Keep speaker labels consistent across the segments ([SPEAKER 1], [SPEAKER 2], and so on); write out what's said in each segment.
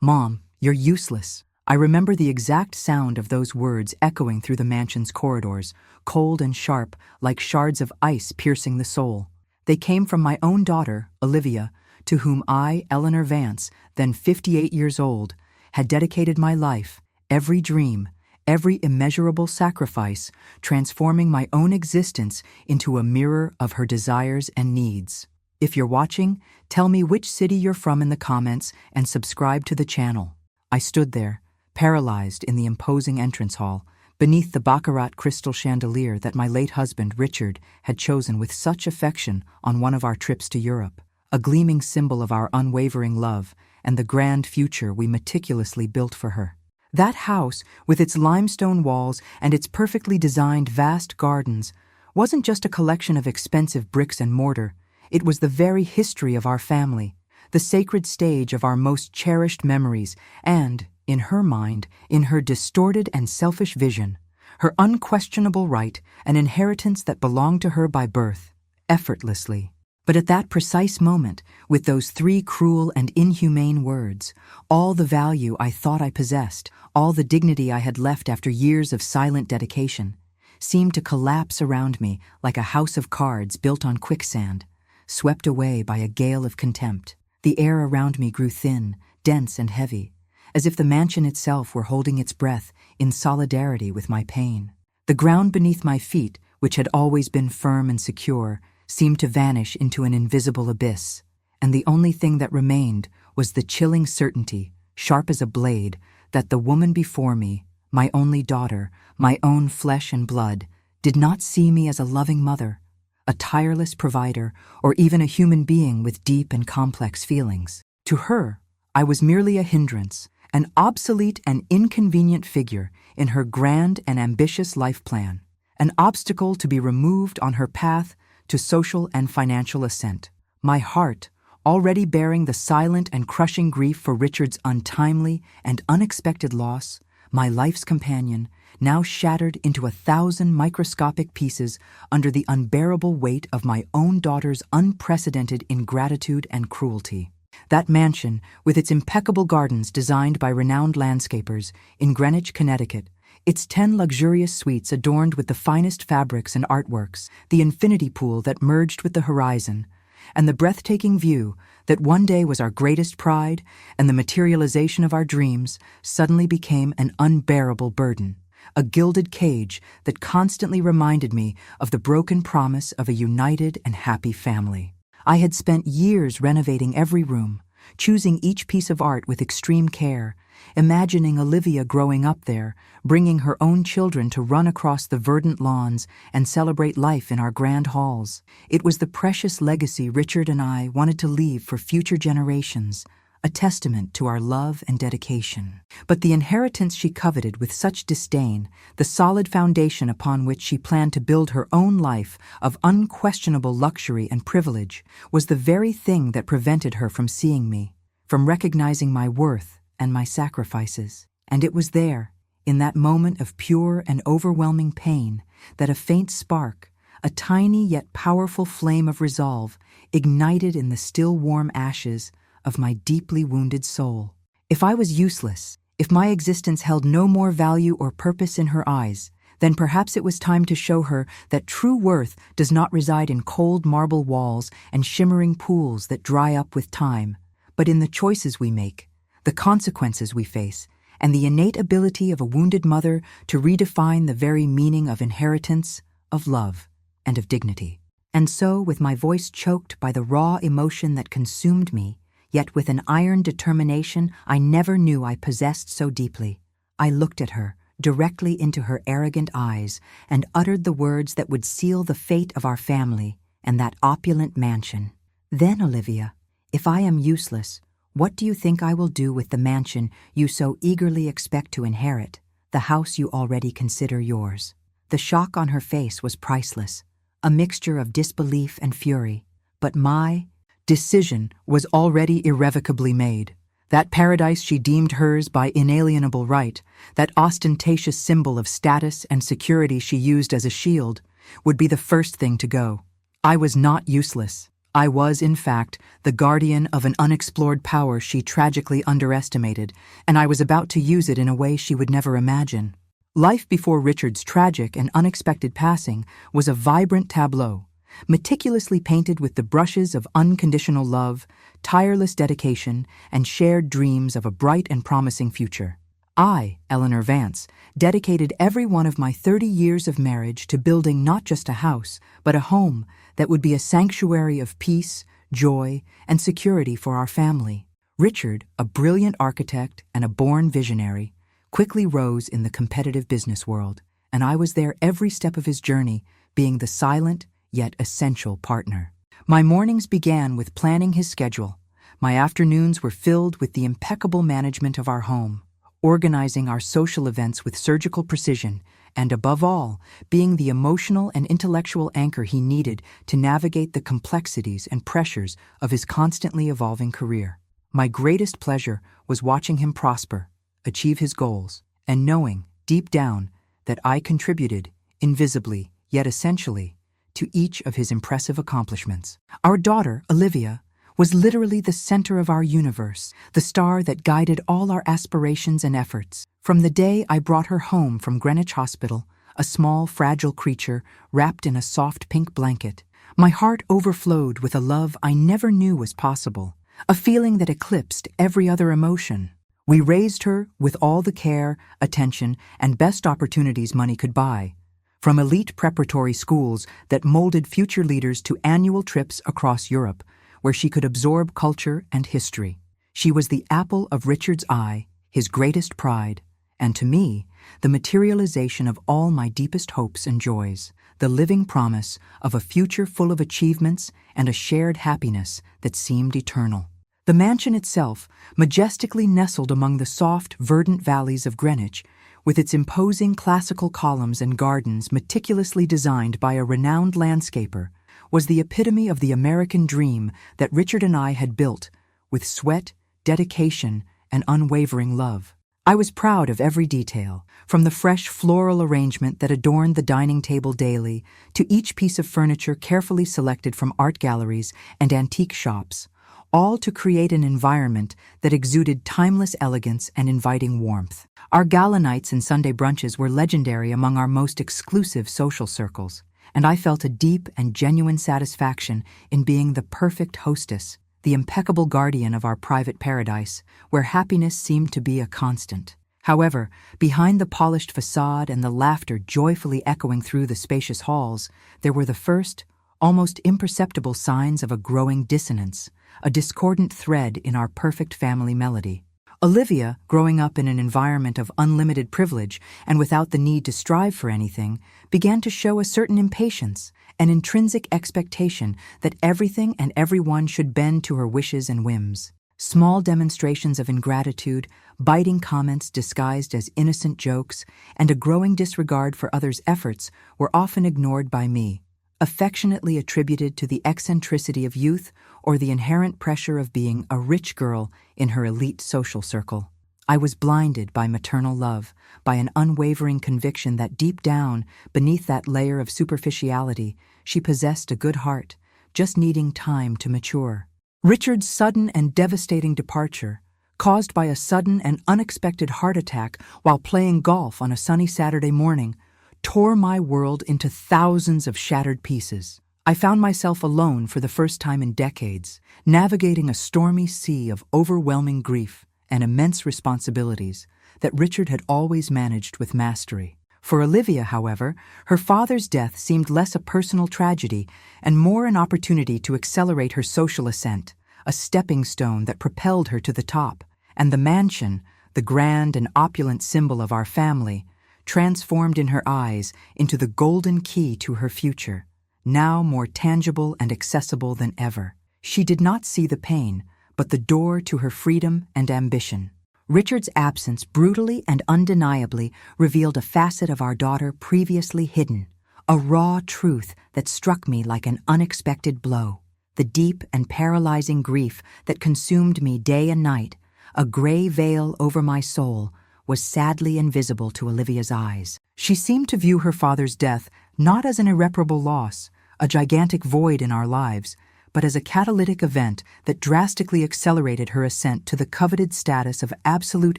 [SPEAKER 1] "Mom, you're useless." I remember the exact sound of those words echoing through the mansion's corridors, cold and sharp, like shards of ice piercing the soul. They came from my own daughter, Olivia, to whom I, Eleanor Vance, then 58 years old, had dedicated my life, every dream, every immeasurable sacrifice, transforming my own existence into a mirror of her desires and needs. If you're watching, tell me which city you're from in the comments and subscribe to the channel. I stood there, paralyzed in the imposing entrance hall, beneath the baccarat crystal chandelier that my late husband, Richard, had chosen with such affection on one of our trips to Europe, a gleaming symbol of our unwavering love and the grand future we meticulously built for her. That house, with its limestone walls and its perfectly designed vast gardens, wasn't just a collection of expensive bricks and mortar. It was the very history of our family, the sacred stage of our most cherished memories, and, in her mind, in her distorted and selfish vision, her unquestionable right, an inheritance that belonged to her by birth, effortlessly. But at that precise moment, with those 3 cruel and inhumane words, all the value I thought I possessed, all the dignity I had left after years of silent dedication, seemed to collapse around me like a house of cards built on quicksand, swept away by a gale of contempt. The air around me grew thin, dense and heavy, as if the mansion itself were holding its breath in solidarity with my pain. The ground beneath my feet, which had always been firm and secure, seemed to vanish into an invisible abyss, and the only thing that remained was the chilling certainty, sharp as a blade, that the woman before me, my only daughter, my own flesh and blood, did not see me as a loving mother, a tireless provider, or even a human being with deep and complex feelings. To her, I was merely a hindrance, an obsolete and inconvenient figure in her grand and ambitious life plan, an obstacle to be removed on her path to social and financial ascent. My heart, already bearing the silent and crushing grief for Richard's untimely and unexpected loss, my life's companion, now shattered into 1,000 microscopic pieces under the unbearable weight of my own daughter's unprecedented ingratitude and cruelty. That mansion, with its impeccable gardens designed by renowned landscapers in Greenwich, Connecticut, its 10 luxurious suites adorned with the finest fabrics and artworks, the infinity pool that merged with the horizon, and the breathtaking view that one day was our greatest pride and the materialization of our dreams, suddenly became an unbearable burden, a gilded cage that constantly reminded me of the broken promise of a united and happy family. I had spent years renovating every room, choosing each piece of art with extreme care, imagining Olivia growing up there, bringing her own children to run across the verdant lawns and celebrate life in our grand halls. It was the precious legacy Richard and I wanted to leave for future generations, a testament to our love and dedication. But the inheritance she coveted with such disdain, the solid foundation upon which she planned to build her own life of unquestionable luxury and privilege, was the very thing that prevented her from seeing me, from recognizing my worth and my sacrifices. And it was there, in that moment of pure and overwhelming pain, that a faint spark, a tiny yet powerful flame of resolve, ignited in the still warm ashes of my deeply wounded soul. If I was useless, if my existence held no more value or purpose in her eyes, then perhaps it was time to show her that true worth does not reside in cold marble walls and shimmering pools that dry up with time, but in the choices we make, the consequences we face, and the innate ability of a wounded mother to redefine the very meaning of inheritance, of love, and of dignity. And so, with my voice choked by the raw emotion that consumed me, yet with an iron determination I never knew I possessed so deeply, I looked at her, directly into her arrogant eyes, and uttered the words that would seal the fate of our family and that opulent mansion. "Then, Olivia, if I am useless, what do you think I will do with the mansion you so eagerly expect to inherit, the house you already consider yours?" The shock on her face was priceless, a mixture of disbelief and fury, but my decision was already irrevocably made. That paradise she deemed hers by inalienable right, that ostentatious symbol of status and security she used as a shield, would be the first thing to go. I was not useless. I was, in fact, the guardian of an unexplored power she tragically underestimated, and I was about to use it in a way she would never imagine. Life before Richard's tragic and unexpected passing was a vibrant tableau, meticulously painted with the brushes of unconditional love, tireless dedication, and shared dreams of a bright and promising future. I, Eleanor Vance, dedicated every one of my 30 years of marriage to building not just a house, but a home that would be a sanctuary of peace, joy, and security for our family. Richard, a brilliant architect and a born visionary, quickly rose in the competitive business world, and I was there every step of his journey, being the silent yet essential partner. My mornings began with planning his schedule. My afternoons were filled with the impeccable management of our home, organizing our social events with surgical precision, and above all, being the emotional and intellectual anchor he needed to navigate the complexities and pressures of his constantly evolving career. My greatest pleasure was watching him prosper, achieve his goals, and knowing, deep down, that I contributed, invisibly yet essentially, to each of his impressive accomplishments. Our daughter, Olivia, was literally the center of our universe, the star that guided all our aspirations and efforts. From the day I brought her home from Greenwich Hospital, a small, fragile creature wrapped in a soft pink blanket, my heart overflowed with a love I never knew was possible, a feeling that eclipsed every other emotion. We raised her with all the care, attention, and best opportunities money could buy, from elite preparatory schools that molded future leaders to annual trips across Europe, where she could absorb culture and history. She was the apple of Richard's eye, his greatest pride, and to me, the materialization of all my deepest hopes and joys, the living promise of a future full of achievements and a shared happiness that seemed eternal. The mansion itself, majestically nestled among the soft, verdant valleys of Greenwich, with its imposing classical columns and gardens meticulously designed by a renowned landscaper, was the epitome of the American dream that Richard and I had built with sweat, dedication, and unwavering love. I was proud of every detail, from the fresh floral arrangement that adorned the dining table daily to each piece of furniture carefully selected from art galleries and antique shops, all to create an environment that exuded timeless elegance and inviting warmth. Our gala nights and Sunday brunches were legendary among our most exclusive social circles, and I felt a deep and genuine satisfaction in being the perfect hostess, the impeccable guardian of our private paradise, where happiness seemed to be a constant. However, behind the polished facade and the laughter joyfully echoing through the spacious halls, there were the first, almost imperceptible signs of a growing dissonance, a discordant thread in our perfect family melody. Olivia, growing up in an environment of unlimited privilege and without the need to strive for anything, began to show a certain impatience, an intrinsic expectation that everything and everyone should bend to her wishes and whims. Small demonstrations of ingratitude, biting comments disguised as innocent jokes, and a growing disregard for others' efforts were often ignored by me, affectionately attributed to the eccentricity of youth or the inherent pressure of being a rich girl in her elite social circle. I was blinded by maternal love, by an unwavering conviction that deep down, beneath that layer of superficiality, she possessed a good heart, just needing time to mature. Richard's sudden and devastating departure, caused by a sudden and unexpected heart attack while playing golf on a sunny Saturday morning, tore my world into thousands of shattered pieces. I found myself alone for the first time in decades, navigating a stormy sea of overwhelming grief and immense responsibilities that Richard had always managed with mastery. For Olivia, however, her father's death seemed less a personal tragedy and more an opportunity to accelerate her social ascent, a stepping stone that propelled her to the top, and the mansion, the grand and opulent symbol of our family, transformed in her eyes into the golden key to her future, now more tangible and accessible than ever. She did not see the pain, but the door to her freedom and ambition. Richard's absence brutally and undeniably revealed a facet of our daughter previously hidden, a raw truth that struck me like an unexpected blow. The deep and paralyzing grief that consumed me day and night, a gray veil over my soul, was sadly invisible to Olivia's eyes. She seemed to view her father's death not as an irreparable loss, a gigantic void in our lives, but as a catalytic event that drastically accelerated her ascent to the coveted status of absolute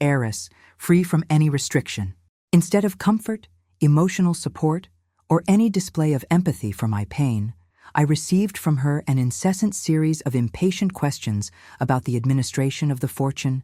[SPEAKER 1] heiress, free from any restriction. Instead of comfort, emotional support, or any display of empathy for my pain, I received from her an incessant series of impatient questions about the administration of the fortune,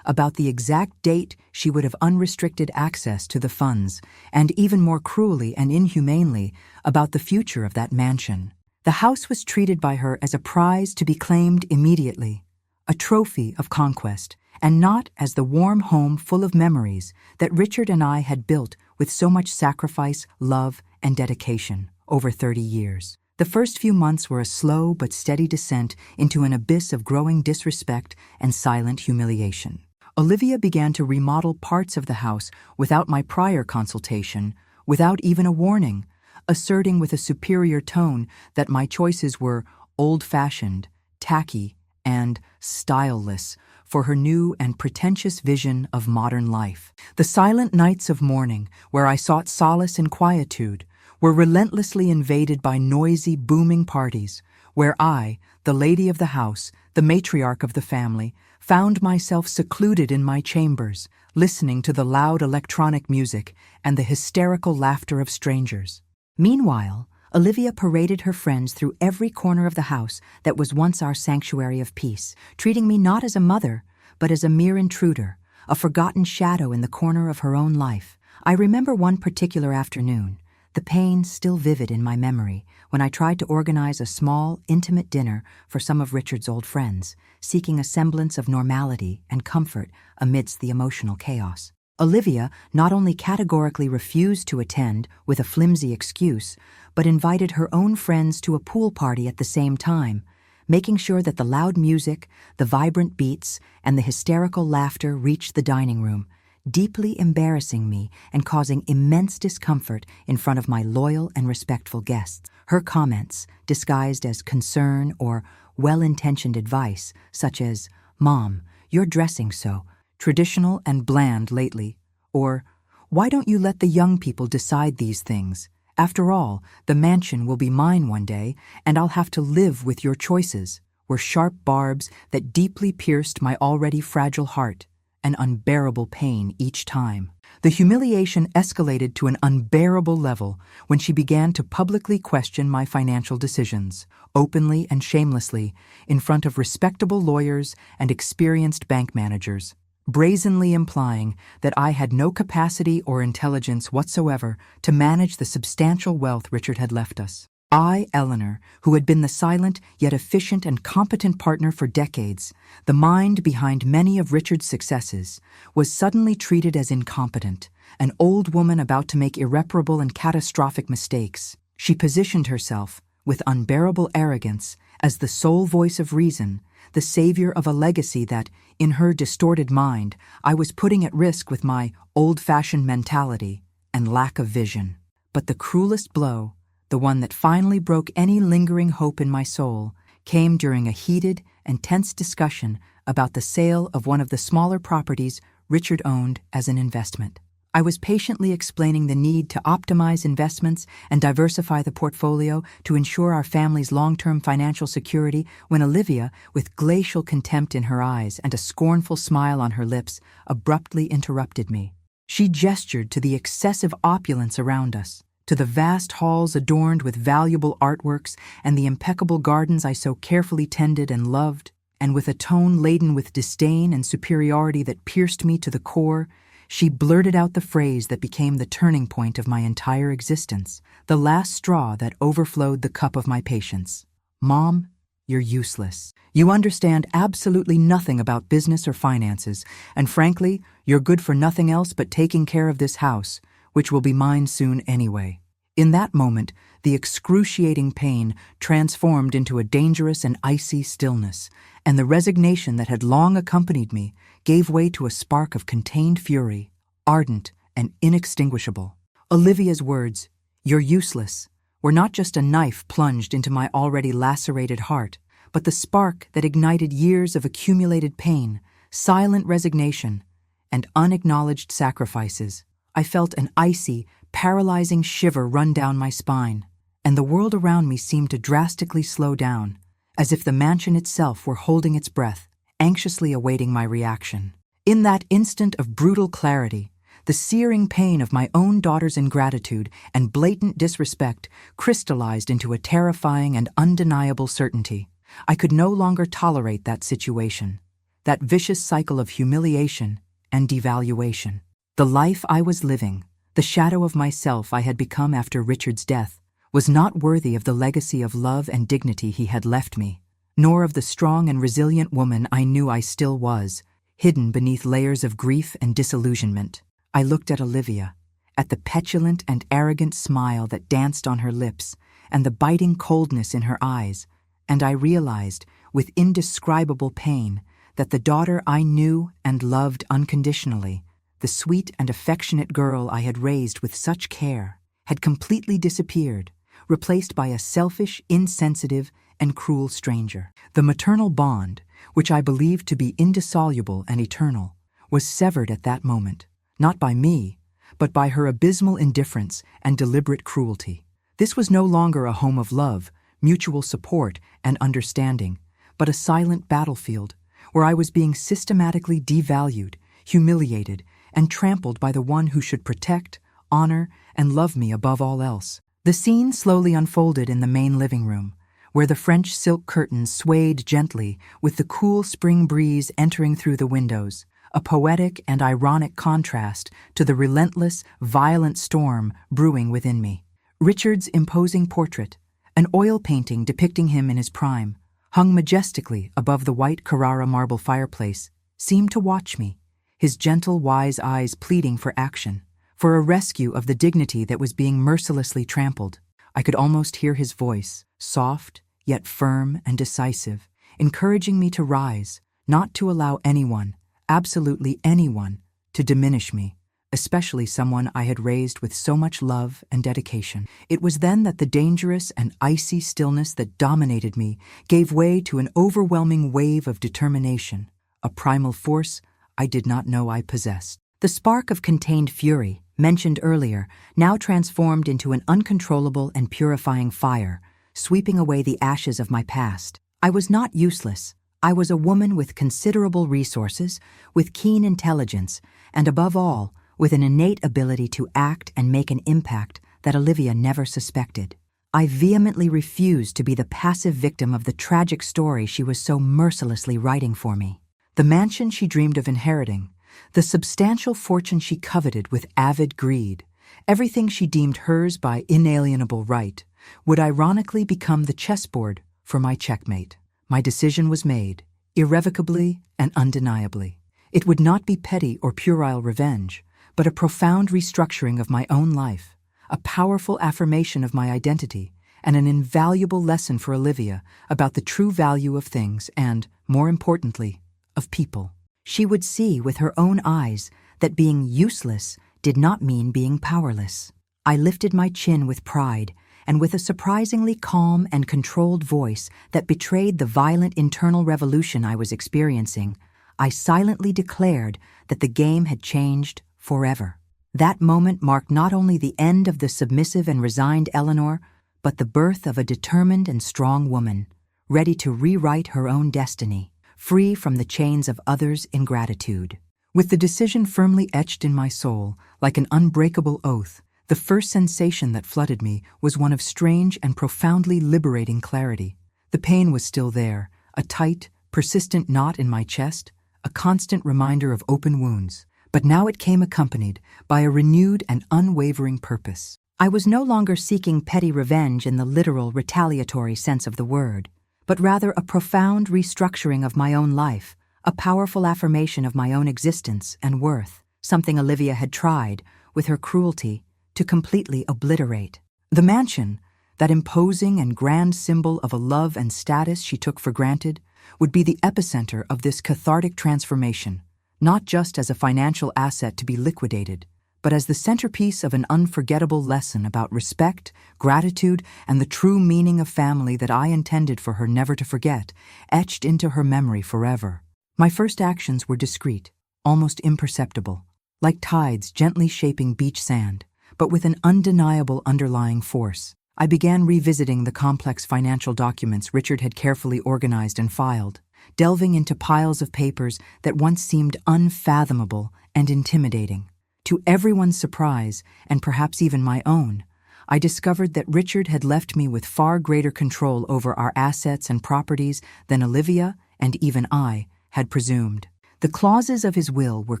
[SPEAKER 1] about the exact date she would have unrestricted access to the funds, and even more cruelly and inhumanely, about the future of that mansion. The house was treated by her as a prize to be claimed immediately, a trophy of conquest, and not as the warm home full of memories that Richard and I had built with so much sacrifice, love, and dedication over 30 years. The first few months were a slow but steady descent into an abyss of growing disrespect and silent humiliation. Olivia began to remodel parts of the house without my prior consultation, without even a warning, asserting with a superior tone that my choices were old-fashioned, tacky, and styleless for her new and pretentious vision of modern life. The silent nights of mourning, where I sought solace in quietude, were relentlessly invaded by noisy, booming parties, where I, the lady of the house, the matriarch of the family, found myself secluded in my chambers, listening to the loud electronic music and the hysterical laughter of strangers. Meanwhile, Olivia paraded her friends through every corner of the house that was once our sanctuary of peace, treating me not as a mother, but as a mere intruder, a forgotten shadow in the corner of her own life. I remember one particular afternoon, the pain still vivid in my memory, when I tried to organize a small, intimate dinner for some of Richard's old friends, seeking a semblance of normality and comfort amidst the emotional chaos. Olivia not only categorically refused to attend with a flimsy excuse, but invited her own friends to a pool party at the same time, making sure that the loud music, the vibrant beats, and the hysterical laughter reached the dining room, deeply embarrassing me and causing immense discomfort in front of my loyal and respectful guests. Her comments, disguised as concern or well-intentioned advice, such as, "Mom, you're dressing so traditional and bland lately," or, "Why don't you let the young people decide these things? After all, the mansion will be mine one day, and I'll have to live with your choices," were sharp barbs that deeply pierced my already fragile heart, an unbearable pain each time. The humiliation escalated to an unbearable level when she began to publicly question my financial decisions, openly and shamelessly, in front of respectable lawyers and experienced bank managers, brazenly implying that I had no capacity or intelligence whatsoever to manage the substantial wealth Richard had left us. I, Eleanor, who had been the silent yet efficient and competent partner for decades, the mind behind many of Richard's successes, was suddenly treated as incompetent, an old woman about to make irreparable and catastrophic mistakes. She positioned herself, with unbearable arrogance, as the sole voice of reason, the savior of a legacy that, in her distorted mind, I was putting at risk with my old-fashioned mentality and lack of vision. But the cruelest blow, the one that finally broke any lingering hope in my soul, came during a heated and tense discussion about the sale of one of the smaller properties Richard owned as an investment. I was patiently explaining the need to optimize investments and diversify the portfolio to ensure our family's long-term financial security when Olivia, with glacial contempt in her eyes and a scornful smile on her lips, abruptly interrupted me. She gestured to the excessive opulence around us, to the vast halls adorned with valuable artworks and the impeccable gardens I so carefully tended and loved, and with a tone laden with disdain and superiority that pierced me to the core, she blurted out the phrase that became the turning point of my entire existence, the last straw that overflowed the cup of my patience. "Mom, you're useless. You understand absolutely nothing about business or finances, and frankly, you're good for nothing else but taking care of this house, which will be mine soon anyway." In that moment, the excruciating pain transformed into a dangerous and icy stillness, and the resignation that had long accompanied me gave way to a spark of contained fury, ardent and inextinguishable. Olivia's words, "You're useless," were not just a knife plunged into my already lacerated heart, but the spark that ignited years of accumulated pain, silent resignation, and unacknowledged sacrifices. I felt an icy, paralyzing shiver run down my spine, and the world around me seemed to drastically slow down, as if the mansion itself were holding its breath, anxiously awaiting my reaction. In that instant of brutal clarity, the searing pain of my own daughter's ingratitude and blatant disrespect crystallized into a terrifying and undeniable certainty. I could no longer tolerate that situation, that vicious cycle of humiliation and devaluation. The life I was living, the shadow of myself I had become after Richard's death, was not worthy of the legacy of love and dignity he had left me, nor of the strong and resilient woman I knew I still was, hidden beneath layers of grief and disillusionment. I looked at Olivia, at the petulant and arrogant smile that danced on her lips and the biting coldness in her eyes, and I realized, with indescribable pain, that the daughter I knew and loved unconditionally, the sweet and affectionate girl I had raised with such care, had completely disappeared, replaced by a selfish, insensitive, and cruel stranger. The maternal bond, which I believed to be indissoluble and eternal, was severed at that moment, not by me, but by her abysmal indifference and deliberate cruelty. This was no longer a home of love, mutual support, and understanding, but a silent battlefield where I was being systematically devalued, humiliated, and trampled by the one who should protect, honor, and love me above all else. The scene slowly unfolded in the main living room, where the French silk curtains swayed gently with the cool spring breeze entering through the windows, a poetic and ironic contrast to the relentless, violent storm brewing within me. Richard's imposing portrait, an oil painting depicting him in his prime, hung majestically above the white Carrara marble fireplace, seemed to watch me, his gentle, wise eyes pleading for action, for a rescue of the dignity that was being mercilessly trampled. I could almost hear his voice, soft, yet firm and decisive, encouraging me to rise, not to allow anyone, absolutely anyone, to diminish me, especially someone I had raised with so much love and dedication. It was then that the dangerous and icy stillness that dominated me gave way to an overwhelming wave of determination, a primal force I did not know I possessed. The spark of contained fury, mentioned earlier, now transformed into an uncontrollable and purifying fire, sweeping away the ashes of my past. I was not useless. I was a woman with considerable resources, with keen intelligence, and above all, with an innate ability to act and make an impact that Olivia never suspected. I vehemently refused to be the passive victim of the tragic story she was so mercilessly writing for me. The mansion she dreamed of inheriting, the substantial fortune she coveted with avid greed, everything she deemed hers by inalienable right, would ironically become the chessboard for my checkmate. My decision was made, irrevocably and undeniably. It would not be petty or puerile revenge, but a profound restructuring of my own life, a powerful affirmation of my identity, and an invaluable lesson for Olivia about the true value of things and, more importantly, of people. She would see with her own eyes that being useless did not mean being powerless. I lifted my chin with pride, and with a surprisingly calm and controlled voice that betrayed the violent internal revolution I was experiencing, I silently declared that the game had changed forever. That moment marked not only the end of the submissive and resigned Eleanor, but the birth of a determined and strong woman, ready to rewrite her own destiny, free from the chains of others' ingratitude. With the decision firmly etched in my soul, like an unbreakable oath, the first sensation that flooded me was one of strange and profoundly liberating clarity. The pain was still there, a tight, persistent knot in my chest, a constant reminder of open wounds, but now it came accompanied by a renewed and unwavering purpose. I was no longer seeking petty revenge in the literal retaliatory sense of the word, but rather a profound restructuring of my own life, a powerful affirmation of my own existence and worth, something Olivia had tried, with her cruelty, to completely obliterate. The mansion, that imposing and grand symbol of a love and status she took for granted, would be the epicenter of this cathartic transformation, not just as a financial asset to be liquidated, but as the centerpiece of an unforgettable lesson about respect, gratitude, and the true meaning of family that I intended for her never to forget, etched into her memory forever. My first actions were discreet, almost imperceptible, like tides gently shaping beach sand, but with an undeniable underlying force. I began revisiting the complex financial documents Richard had carefully organized and filed, delving into piles of papers that once seemed unfathomable and intimidating. To everyone's surprise, and perhaps even my own, I discovered that Richard had left me with far greater control over our assets and properties than Olivia, and even I, had presumed. The clauses of his will were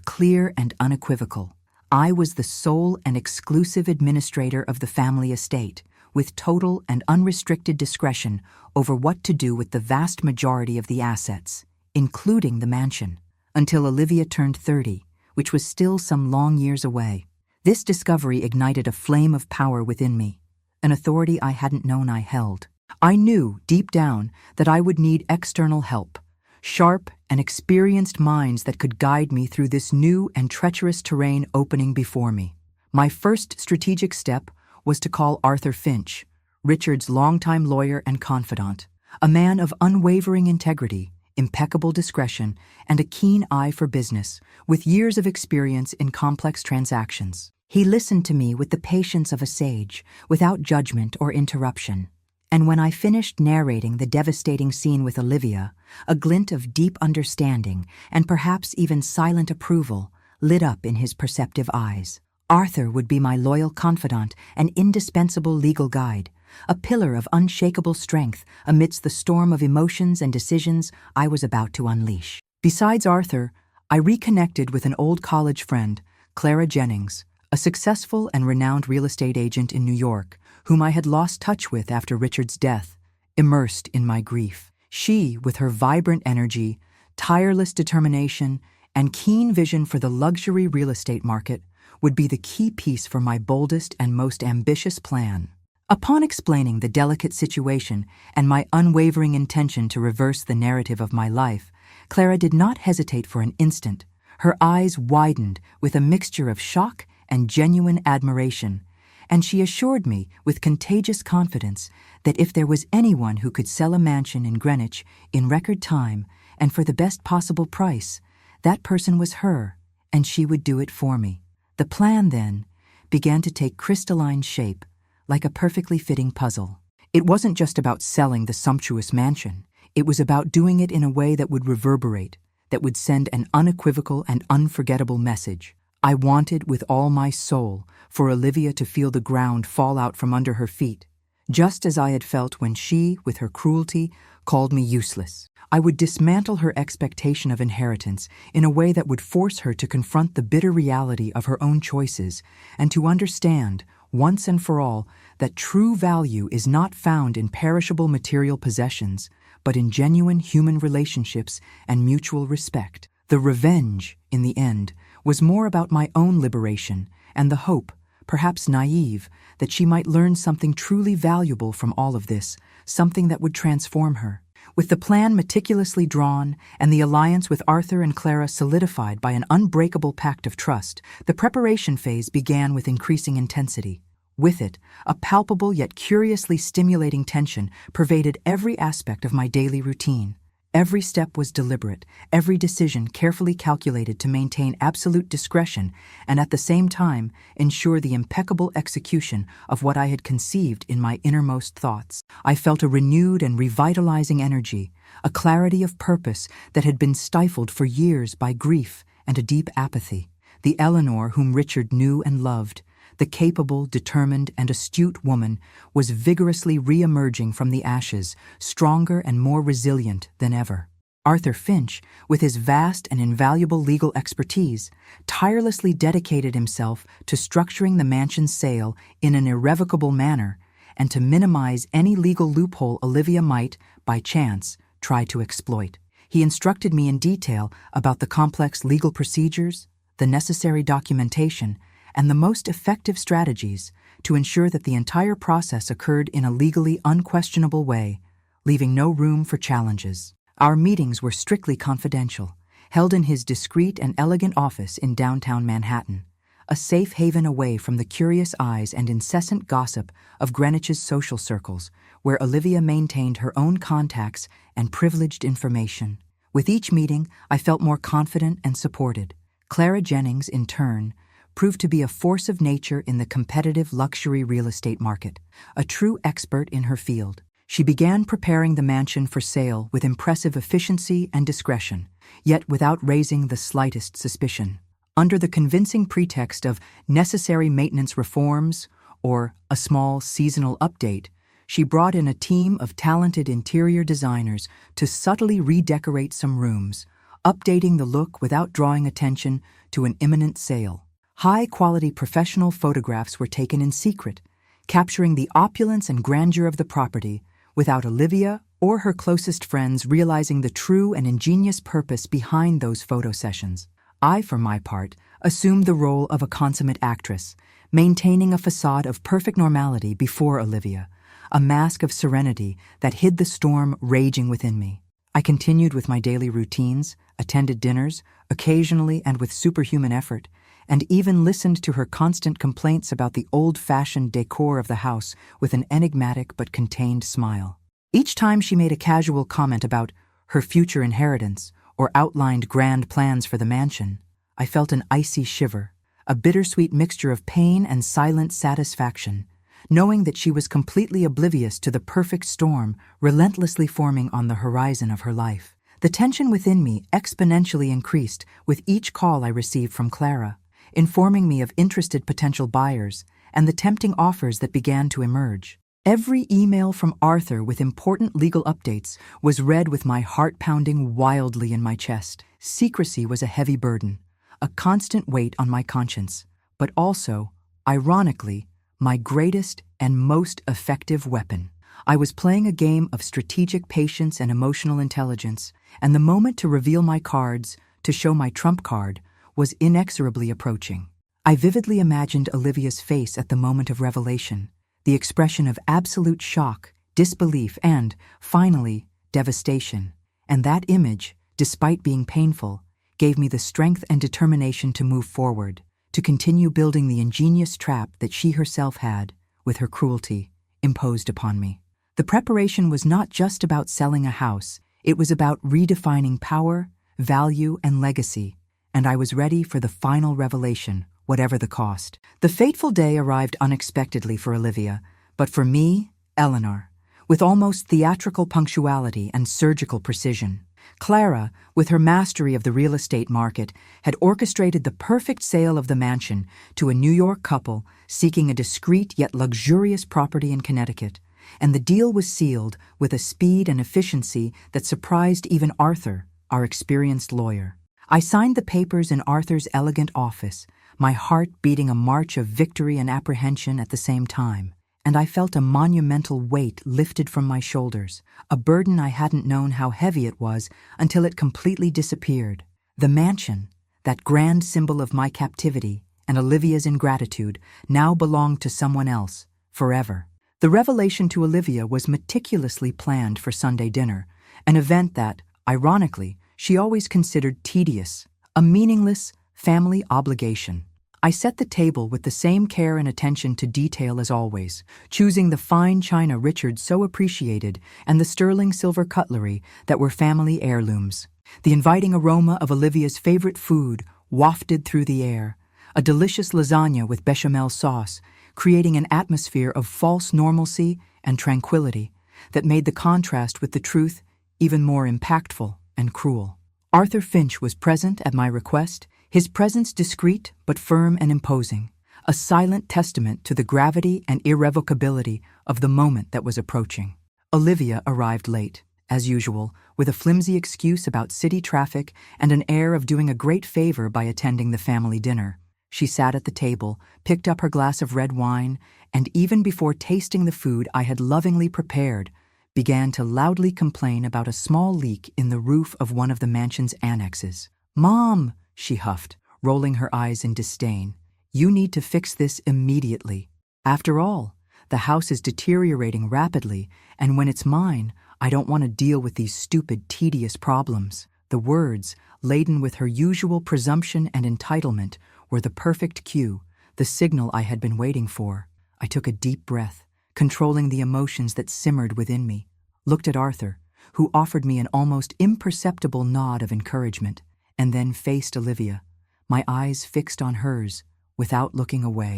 [SPEAKER 1] clear and unequivocal. I was the sole and exclusive administrator of the family estate, with total and unrestricted discretion over what to do with the vast majority of the assets, including the mansion, until Olivia turned 30, which was still some long years away. This discovery ignited a flame of power within me, an authority I hadn't known I held. I knew, deep down, that I would need external help, sharp and experienced minds that could guide me through this new and treacherous terrain opening before me. My first strategic step was to call Arthur Finch, Richard's longtime lawyer and confidant, a man of unwavering integrity, impeccable discretion, and a keen eye for business, with years of experience in complex transactions. He listened to me with the patience of a sage, without judgment or interruption. And when I finished narrating the devastating scene with Olivia, a glint of deep understanding and perhaps even silent approval lit up in his perceptive eyes. Arthur would be my loyal confidant and indispensable legal guide, a pillar of unshakable strength amidst the storm of emotions and decisions I was about to unleash. Besides Arthur, I reconnected with an old college friend, Clara Jennings, a successful and renowned real estate agent in New York, whom I had lost touch with after Richard's death, immersed in my grief. She, with her vibrant energy, tireless determination, and keen vision for the luxury real estate market, would be the key piece for my boldest and most ambitious plan. Upon explaining the delicate situation and my unwavering intention to reverse the narrative of my life, Clara did not hesitate for an instant. Her eyes widened with a mixture of shock and genuine admiration, and she assured me with contagious confidence that if there was anyone who could sell a mansion in Greenwich in record time and for the best possible price, that person was her, and she would do it for me. The plan, then, began to take crystalline shape, like a perfectly fitting puzzle. It wasn't just about selling the sumptuous mansion. It was about doing it in a way that would reverberate, that would send an unequivocal and unforgettable message. I wanted with all my soul for Olivia to feel the ground fall out from under her feet, just as I had felt when she, with her cruelty, called me useless. I would dismantle her expectation of inheritance in a way that would force her to confront the bitter reality of her own choices and to understand, once and for all, that true value is not found in perishable material possessions, but in genuine human relationships and mutual respect. The revenge, in the end, was more about my own liberation and the hope, perhaps naive, that she might learn something truly valuable from all of this, something that would transform her. With the plan meticulously drawn and the alliance with Arthur and Clara solidified by an unbreakable pact of trust, the preparation phase began with increasing intensity. With it, a palpable yet curiously stimulating tension pervaded every aspect of my daily routine. Every step was deliberate, every decision carefully calculated to maintain absolute discretion and at the same time ensure the impeccable execution of what I had conceived in my innermost thoughts. I felt a renewed and revitalizing energy, a clarity of purpose that had been stifled for years by grief and a deep apathy. The Eleanor whom Richard knew and loved, the capable, determined, and astute woman, was vigorously re-emerging from the ashes, stronger and more resilient than ever. Arthur Finch, with his vast and invaluable legal expertise, tirelessly dedicated himself to structuring the mansion's sale in an irrevocable manner and to minimize any legal loophole Olivia might, by chance, try to exploit. He instructed me in detail about the complex legal procedures, the necessary documentation, and the most effective strategies to ensure that the entire process occurred in a legally unquestionable way, leaving no room for challenges. Our meetings were strictly confidential, held in his discreet and elegant office in downtown Manhattan, a safe haven away from the curious eyes and incessant gossip of Greenwich's social circles, where Olivia maintained her own contacts and privileged information. With each meeting, I felt more confident and supported. Clara Jennings, in turn, proved to be a force of nature in the competitive luxury real estate market, a true expert in her field. She began preparing the mansion for sale with impressive efficiency and discretion, yet without raising the slightest suspicion. Under the convincing pretext of necessary maintenance reforms or a small seasonal update, she brought in a team of talented interior designers to subtly redecorate some rooms, updating the look without drawing attention to an imminent sale. High-quality professional photographs were taken in secret, capturing the opulence and grandeur of the property without Olivia or her closest friends realizing the true and ingenious purpose behind those photo sessions. I, for my part, assumed the role of a consummate actress, maintaining a facade of perfect normality before Olivia, a mask of serenity that hid the storm raging within me. I continued with my daily routines, attended dinners, occasionally and with superhuman effort, and even listened to her constant complaints about the old-fashioned decor of the house with an enigmatic but contained smile. Each time she made a casual comment about her future inheritance or outlined grand plans for the mansion, I felt an icy shiver, a bittersweet mixture of pain and silent satisfaction, knowing that she was completely oblivious to the perfect storm relentlessly forming on the horizon of her life. The tension within me exponentially increased with each call I received from Clara, informing me of interested potential buyers and the tempting offers that began to emerge. Every email from Arthur with important legal updates was read with my heart pounding wildly in my chest. Secrecy was a heavy burden, a constant weight on my conscience, but also, ironically, my greatest and most effective weapon. I was playing a game of strategic patience and emotional intelligence, and the moment to reveal my cards, to show my trump card, was inexorably approaching. I vividly imagined Olivia's face at the moment of revelation, the expression of absolute shock, disbelief, and, finally, devastation. And that image, despite being painful, gave me the strength and determination to move forward, to continue building the ingenious trap that she herself had, with her cruelty, imposed upon me. The preparation was not just about selling a house, it was about redefining power, value, and legacy, and I was ready for the final revelation, whatever the cost. The fateful day arrived unexpectedly for Olivia, but for me, Eleanor, with almost theatrical punctuality and surgical precision. Clara, with her mastery of the real estate market, had orchestrated the perfect sale of the mansion to a New York couple seeking a discreet yet luxurious property in Connecticut, and the deal was sealed with a speed and efficiency that surprised even Arthur, our experienced lawyer. I signed the papers in Arthur's elegant office, my heart beating a march of victory and apprehension at the same time, and I felt a monumental weight lifted from my shoulders, a burden I hadn't known how heavy it was until it completely disappeared. The mansion, that grand symbol of my captivity and Olivia's ingratitude, now belonged to someone else, forever. The revelation to Olivia was meticulously planned for Sunday dinner, an event that, ironically, she always considered tedious, a meaningless family obligation. I set the table with the same care and attention to detail as always, choosing the fine china Richard so appreciated and the sterling silver cutlery that were family heirlooms. The inviting aroma of Olivia's favorite food wafted through the air, a delicious lasagna with bechamel sauce, creating an atmosphere of false normalcy and tranquility that made the contrast with the truth even more impactful and cruel. Arthur Finch was present at my request, his presence discreet but firm and imposing, a silent testament to the gravity and irrevocability of the moment that was approaching. Olivia arrived late, as usual, with a flimsy excuse about city traffic and an air of doing a great favor by attending the family dinner. She sat at the table, picked up her glass of red wine, and even before tasting the food I had lovingly prepared, began to loudly complain about a small leak in the roof of one of the mansion's annexes. "Mom," she huffed, rolling her eyes in disdain, "you need to fix this immediately. After all, the house is deteriorating rapidly, and when it's mine, I don't want to deal with these stupid, tedious problems." The words, laden with her usual presumption and entitlement, were the perfect cue, the signal I had been waiting for. I took a deep breath, controlling the emotions that simmered within me, looked at Arthur, who offered me an almost imperceptible nod of encouragement, and then faced Olivia, my eyes fixed on hers, without looking away.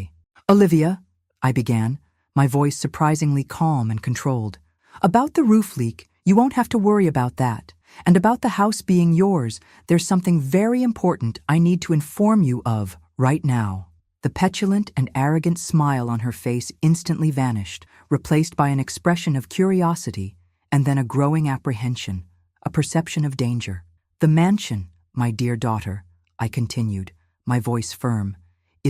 [SPEAKER 1] "Olivia," I began, my voice surprisingly calm and controlled. "About the roof leak, you won't have to worry about that. And about the house being yours, there's something very important I need to inform you of right now." The petulant and arrogant smile on her face instantly vanished, replaced by an expression of curiosity and then a growing apprehension, a perception of danger. "The mansion, my dear daughter," I continued, my voice firm,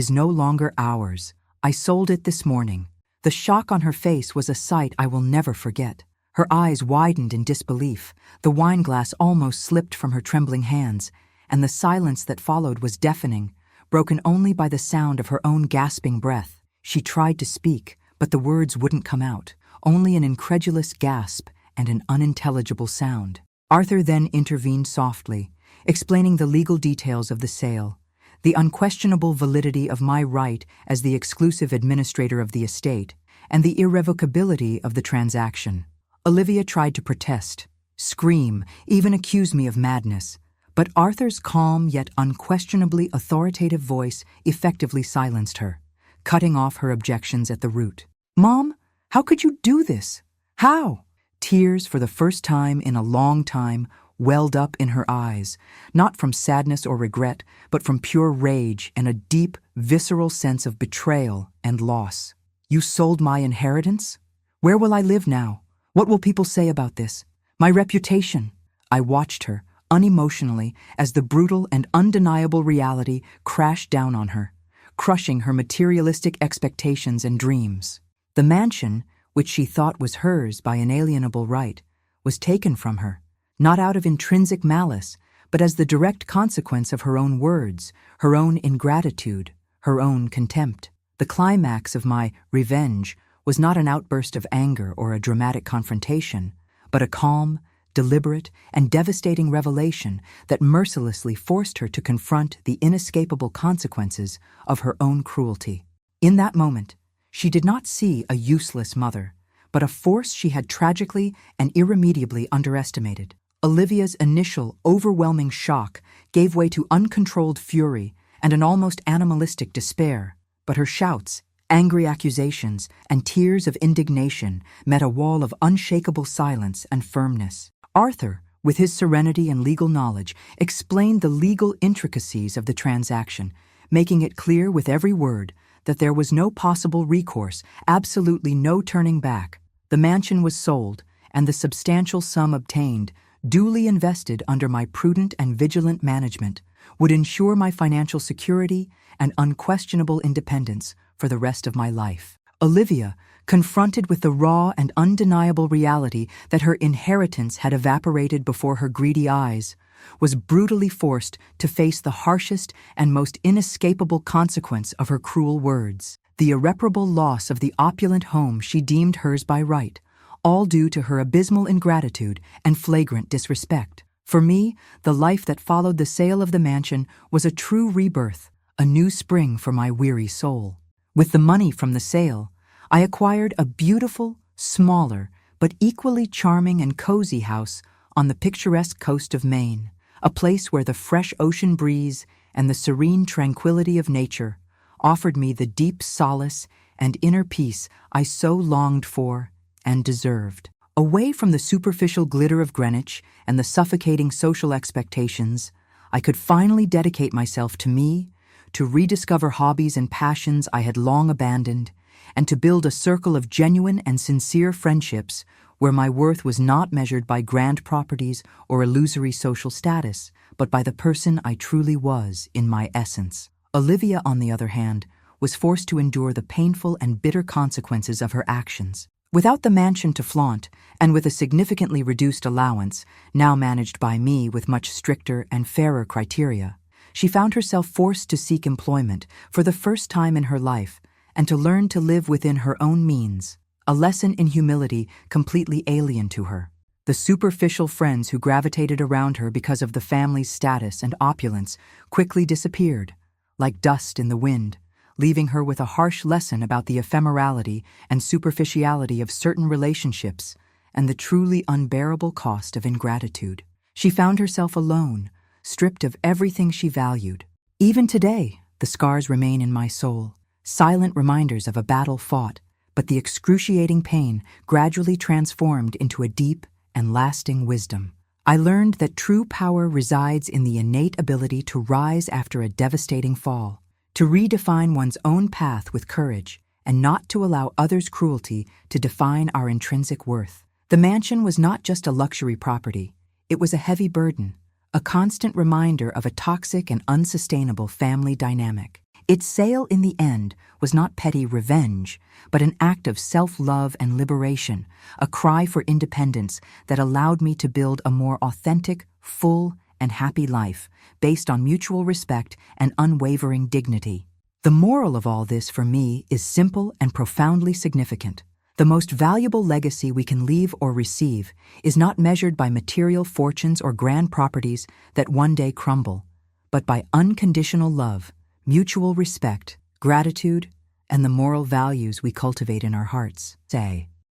[SPEAKER 1] "is no longer ours. I sold it this morning." The shock on her face was a sight I will never forget. Her eyes widened in disbelief, the wineglass almost slipped from her trembling hands, and the silence that followed was deafening, broken only by the sound of her own gasping breath. She tried to speak, but the words wouldn't come out, only an incredulous gasp and an unintelligible sound. Arthur then intervened softly, explaining the legal details of the sale, the unquestionable validity of my right as the exclusive administrator of the estate, and the irrevocability of the transaction. Olivia tried to protest, scream, even accuse me of madness, but Arthur's calm yet unquestionably authoritative voice effectively silenced her, cutting off her objections at the root. "Mom, how could you do this? How?" Tears, for the first time in a long time, welled up in her eyes, not from sadness or regret, but from pure rage and a deep, visceral sense of betrayal and loss. "You sold my inheritance? Where will I live now? What will people say about this? My reputation?" I watched her, unemotionally, as the brutal and undeniable reality crashed down on her, crushing her materialistic expectations and dreams. The mansion, which she thought was hers by inalienable right, was taken from her, not out of intrinsic malice, but as the direct consequence of her own words, her own ingratitude, her own contempt. The climax of my revenge was not an outburst of anger or a dramatic confrontation, but a calm, deliberate, and devastating revelation that mercilessly forced her to confront the inescapable consequences of her own cruelty. In that moment, she did not see a useless mother, but a force she had tragically and irremediably underestimated. Olivia's initial, overwhelming shock gave way to uncontrolled fury and an almost animalistic despair, but her shouts, angry accusations, and tears of indignation met a wall of unshakable silence and firmness. Arthur, with his serenity and legal knowledge, explained the legal intricacies of the transaction, making it clear with every word that there was no possible recourse, absolutely no turning back. The mansion was sold, and the substantial sum obtained, duly invested under my prudent and vigilant management, would ensure my financial security and unquestionable independence for the rest of my life. Olivia, confronted with the raw and undeniable reality that her inheritance had evaporated before her greedy eyes, was brutally forced to face the harshest and most inescapable consequence of her cruel words, the irreparable loss of the opulent home she deemed hers by right, all due to her abysmal ingratitude and flagrant disrespect. For me, the life that followed the sale of the mansion was a true rebirth, a new spring for my weary soul. With the money from the sale, I acquired a beautiful, smaller, but equally charming and cozy house on the picturesque coast of Maine, a place where the fresh ocean breeze and the serene tranquility of nature offered me the deep solace and inner peace I so longed for and deserved. Away from the superficial glitter of Greenwich and the suffocating social expectations, I could finally dedicate myself to me, to rediscover hobbies and passions I had long abandoned, and to build a circle of genuine and sincere friendships where my worth was not measured by grand properties or illusory social status, but by the person I truly was in my essence. Olivia, on the other hand, was forced to endure the painful and bitter consequences of her actions. Without the mansion to flaunt, and with a significantly reduced allowance, now managed by me with much stricter and fairer criteria, she found herself forced to seek employment for the first time in her life and to learn to live within her own means, a lesson in humility completely alien to her. The superficial friends who gravitated around her because of the family's status and opulence quickly disappeared, like dust in the wind, leaving her with a harsh lesson about the ephemerality and superficiality of certain relationships and the truly unbearable cost of ingratitude. She found herself alone, stripped of everything she valued. Even today, the scars remain in my soul, silent reminders of a battle fought, but the excruciating pain gradually transformed into a deep and lasting wisdom. I learned that true power resides in the innate ability to rise after a devastating fall, to redefine one's own path with courage, and not to allow others' cruelty to define our intrinsic worth. The mansion was not just a luxury property, it was a heavy burden, a constant reminder of a toxic and unsustainable family dynamic. Its sale in the end was not petty revenge, but an act of self-love and liberation, a cry for independence that allowed me to build a more authentic, full, and happy life based on mutual respect and unwavering dignity. The moral of all this for me is simple and profoundly significant. The most valuable legacy we can leave or receive is not measured by material fortunes or grand properties that one day crumble, but by unconditional love, mutual respect, gratitude, and the moral values we cultivate in our hearts.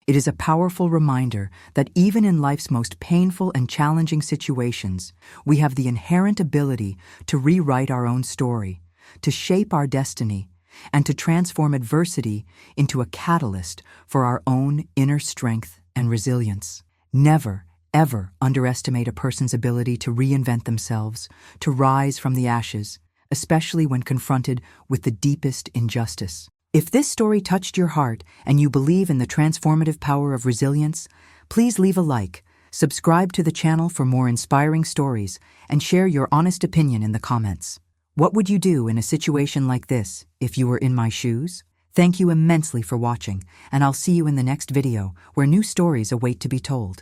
[SPEAKER 1] It is a powerful reminder that even in life's most painful and challenging situations, we have the inherent ability to rewrite our own story, to shape our destiny, and to transform adversity into a catalyst for our own inner strength and resilience. Never, ever underestimate a person's ability to reinvent themselves, to rise from the ashes, especially when confronted with the deepest injustice. If this story touched your heart and you believe in the transformative power of resilience, please leave a like, subscribe to the channel for more inspiring stories, and share your honest opinion in the comments. What would you do in a situation like this if you were in my shoes? Thank you immensely for watching, and I'll see you in the next video where new stories await to be told.